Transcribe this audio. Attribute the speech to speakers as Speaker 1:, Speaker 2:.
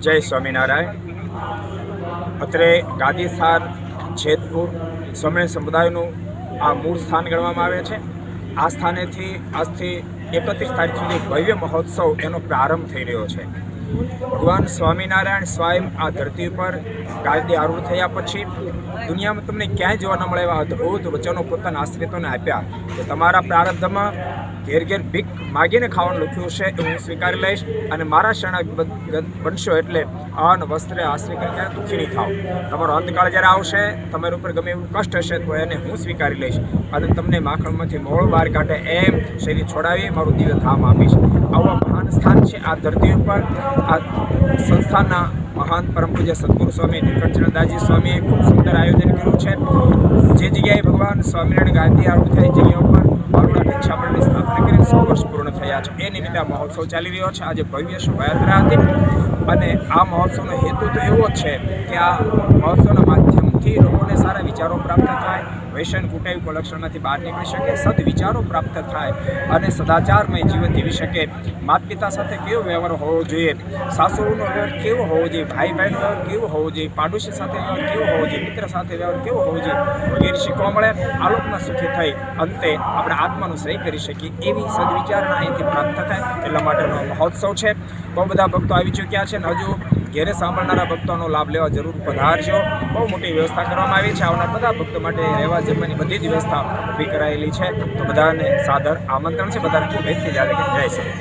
Speaker 1: જય સ્વામિનારાયણ. અત્રે ગાદીસાર જેતપુર સ્વામિનારાયણ સમુદાયનું આ મૂળ સ્થાન ગણવામાં આવે છે. આ સ્થાનેથી આજથી 31 તારીખ સુધી ભવ્ય મહોત્સવ એનો પ્રારંભ થઈ રહ્યો છે. ભગવાન સ્વામિનારાયણ સ્વયં આ ધરતી પર ગાદી આરૂઢ થયા પછી દુનિયામાં તમને ક્યાંય જોવા ન મળે એવા અદ્ભુત વચનો પોતાના આશ્રિતોને આપ્યા કે તમારા પ્રારબ્ધમાં ઘેર ઘેર ભીખ માગીને ખાવાનું લખ્યું છે એ હું સ્વીકારી લઈશ, અને મારા શરણાગત બનશો એટલે અન્ન વસ્ત્રે આશ્રય કરી ક્યારે દુઃખી નહીં થાવ. તમારો અંતકાળ જ્યારે આવશે, તમારા ઉપર ગમે એવું કષ્ટ હશે તો એને હું સ્વીકારી લઈશ અને તમને માખણમાંથી મોળ બહાર કાઢે એમ શરીર છોડાવી મારું દિવ્ય ધામ આપીશ. આવા મહાન સ્થાન છે આ ધરતી ઉપર. આ સંસ્થાના મહાન પરમ પૂજ્ય સદગુરુ સ્વામી નીલકંઠચરણદાસજી સ્વામીએ ખૂબ સુંદર આયોજન કર્યું છે. જે જગ્યાએ ભગવાન સ્વામિનારાયણ ગાદી આરૂઢ થઈ જગ્યા ઉપર બારુણા ભિક્ષાપણની સ્થાપના કરીને 100 વર્ષ પૂર્ણ થયા છે. એ નિમિત્તે આ મહોત્સવ ચાલી રહ્યો છે. આજે ભવ્ય શોભાયાત્રા હતી અને આ મહોત્સવનો હેતુ તો એવો જ છે કે આ મહોત્સવના માધ્યમથી લોકોને સારા વિચારો પ્રાપ્ત થાય, વ્યસન કુટાઈ કુલક્ષણમાંથી બહાર નીકળી શકે, સદવિચારો પ્રાપ્ત થાય અને સદાચારમય જીવન જીવી શકે. માતા પિતા સાથે કેવો વ્યવહાર હોવો જોઈએ, સાસુનો વ્યવહાર કેવો હોવો જોઈએ, ભાઈ બહેનનો વ્યવહાર કેવો હોવો જોઈએ, પાડોશી સાથે વ્યવહાર કેવો હોવો જોઈએ, મિત્ર સાથે વ્યવહાર કેવો હોવો જોઈએ વગેરે શીખવા મળે. આલોકમાં સુખી થઈ અંતે આપણે આત્માનું સહી કરી શકીએ એવી સદવિચારણા અહીંથી પ્રાપ્ત થાય એટલા માટેનો મહોત્સવ છે. બહુ બધા ભક્તો આવી ચૂક્યા છે અને હજુ ઘેરે સાંભળનારા ભક્તોનો લાભ લેવા જરૂર પધારજો. બહુ મોટી વ્યવસ્થા કરવામાં આવી છે. આવનાર બધા ભક્તો માટે રહેવા જમવાની બધી જ વ્યવસ્થા ઊભી કરાયેલી છે. તો બધાને સાદર આમંત્રણ છે. બધાને ખૂબ જય શ્રી